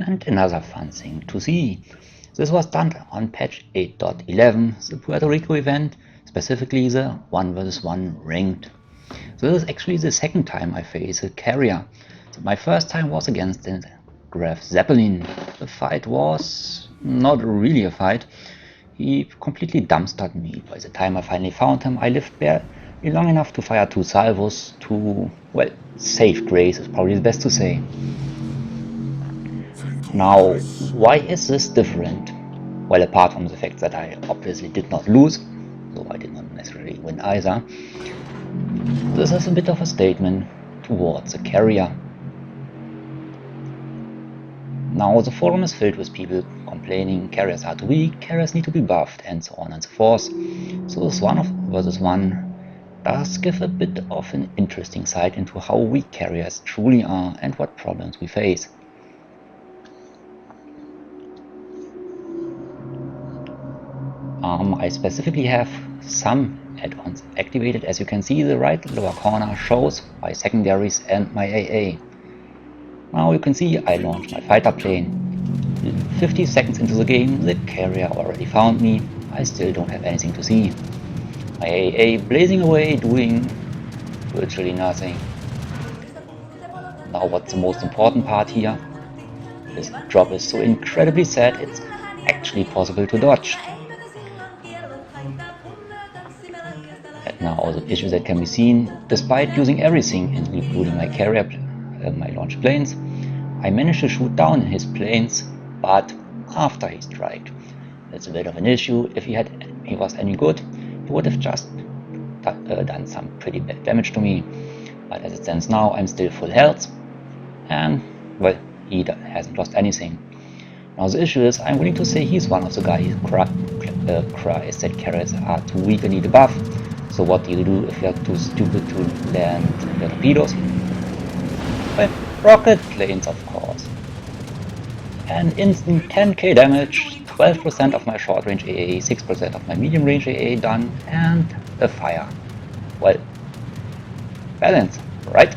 And another fun thing to see. This was done on patch 8.11, the Puerto Rico event, specifically the 1 vs 1 ranked. So this is actually the second time I face a carrier. So my first time was against the Graf Zeppelin. The fight was not really a fight. He completely dumpstered me. By the time I finally found him, I lived barely long enough to fire 2 salvos to, well, save grace is probably the best to say. Now, why is this different? Well, apart from the fact that I obviously did not lose, though I did not necessarily win either, this is a bit of a statement towards the carrier. Now, the forum is filled with people complaining carriers are too weak, carriers need to be buffed, and so on and so forth. So this 1 vs 1 does give a bit of an interesting sight into how weak carriers truly are and what problems we face. I specifically have some add-ons activated. As you can see, the right lower corner shows my secondaries and my AA. Now you can see I launched my fighter plane. 50 seconds into the game, the carrier already found me. I still don't have anything to see. My AA blazing away, doing virtually nothing. Now what's the most important part here? This drop is so incredibly sad, it's actually possible to dodge. And now the issue that can be seen, despite using everything, including my carrier, my launch planes, I managed to shoot down his planes, but after he striked. That's a bit of an issue. If he was any good, he would have just done some pretty bad damage to me. But as it stands now, I'm still full health, and well, he hasn't lost anything. Now the issue is, I'm willing to say he's one of the guys who cries that carriers are too weak and need a buff. So what do you do if you're too stupid to land your torpedoes? Well, rocket planes, of course. An instant 10k damage, 12% of my short range AA, 6% of my medium range AA done, and a fire. Well, balance, right?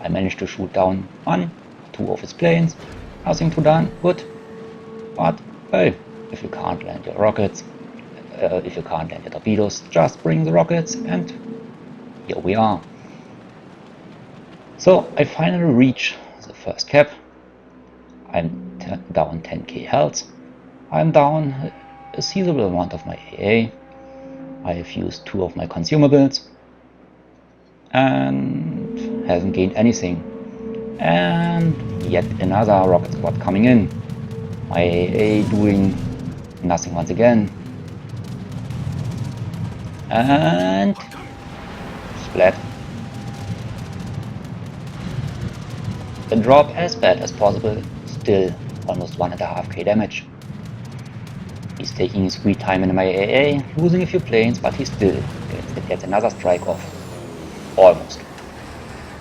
I managed to shoot down 1, 2 of his planes, nothing too done, good. But, hey, if you can't land your rockets, if you can't land your torpedoes, just bring the rockets, and here we are. So I finally reach the first cap. I'm down 10k health. I'm down a sizable amount of my AA. I have used 2 of my consumables and hasn't gained anything. And yet another rocket squad coming in. My AA doing nothing once again. And splat. The drop as bad as possible, still almost 1.5k damage. He's taking his sweet time in my AA, losing a few planes, but he still gets another strike off. Almost.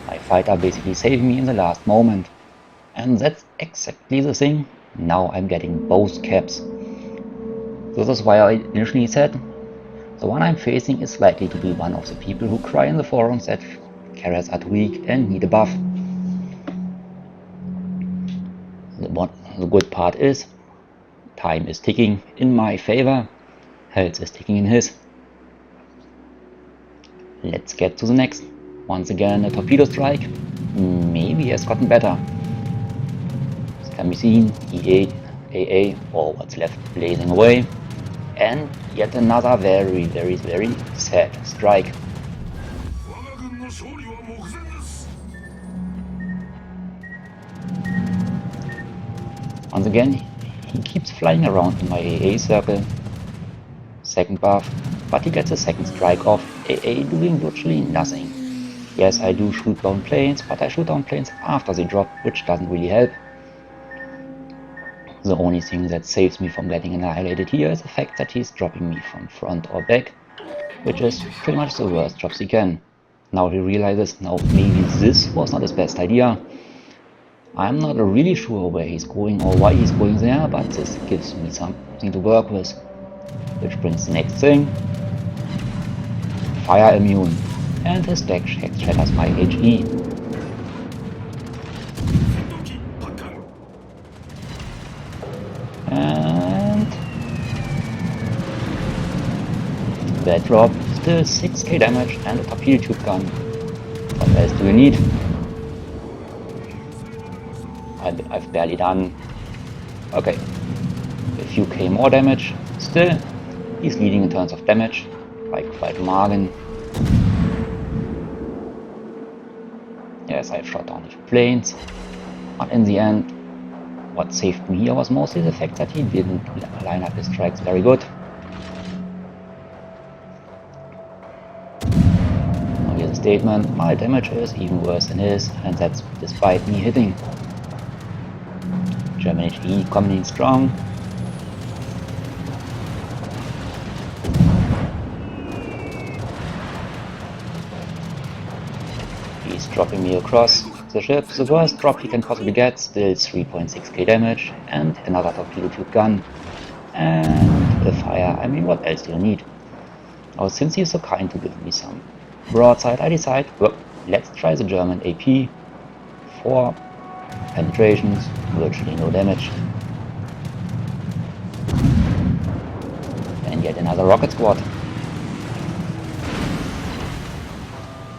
My fighter basically saved me in the last moment. And that's exactly the thing. Now I'm getting both caps. This is why I initially said the one I'm facing is likely to be one of the people who cry in the forums that carriers are too weak and need a buff. The good part is, time is ticking in my favor, health is ticking in his. Let's get to the next. Once again, a torpedo strike. Maybe he has gotten better. As can be seen, EA, AA, or what's left, blazing away. And yet another very, very, very sad strike. Once again, he keeps flying around in my AA circle. Second buff, but he gets a second strike off, AA doing virtually nothing. Yes, I do shoot down planes, but I shoot down planes after they drop, which doesn't really help. The only thing that saves me from getting annihilated here is the fact that he's dropping me from front or back, which is pretty much the worst drops he can. Now he realizes, now maybe this was not his best idea. I'm not really sure where he's going or why he's going there, but this gives me something to work with. Which brings the next thing. Fire immune. And his deck shatters my HE. that drop, still 6k damage and a torpedo tube gun. What else do you need? I've barely done, okay, a few k more damage. Still, he's leading in terms of damage by quite a margin. Yes, I've shot down his planes, but in the end, what saved me here was mostly the fact that he didn't line up his strikes very good. Now here's a statement: my damage is even worse than his, and that's despite me hitting. German HE coming in strong. He's dropping me across the ship, the worst drop he can possibly get, still 3.6k damage, and another torpedo tube gun, and a fire. I mean, what else do you need? Now, since he's so kind to give me some broadside, I decide, well, let's try the German AP. 4 penetrations, virtually no damage. And yet another rocket squad.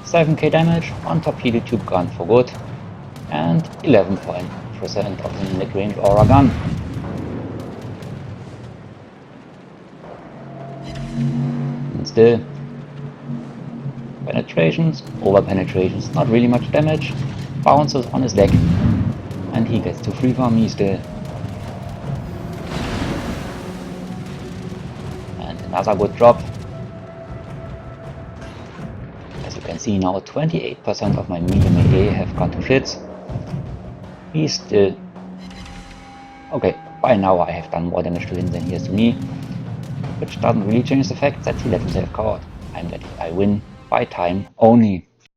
7k damage, 1 torpedo tube gun for good, and 11% of the mid-range aura gun. And still, penetrations, over penetrations, not really much damage, bounces on his deck, and he gets to freeform me still. And another good drop. As you can see now, 28% of my medium AA have gone to shits. He's still... okay, by now I have done more damage to him than he has to me, which doesn't really change the fact that he let himself caught. I win by time only.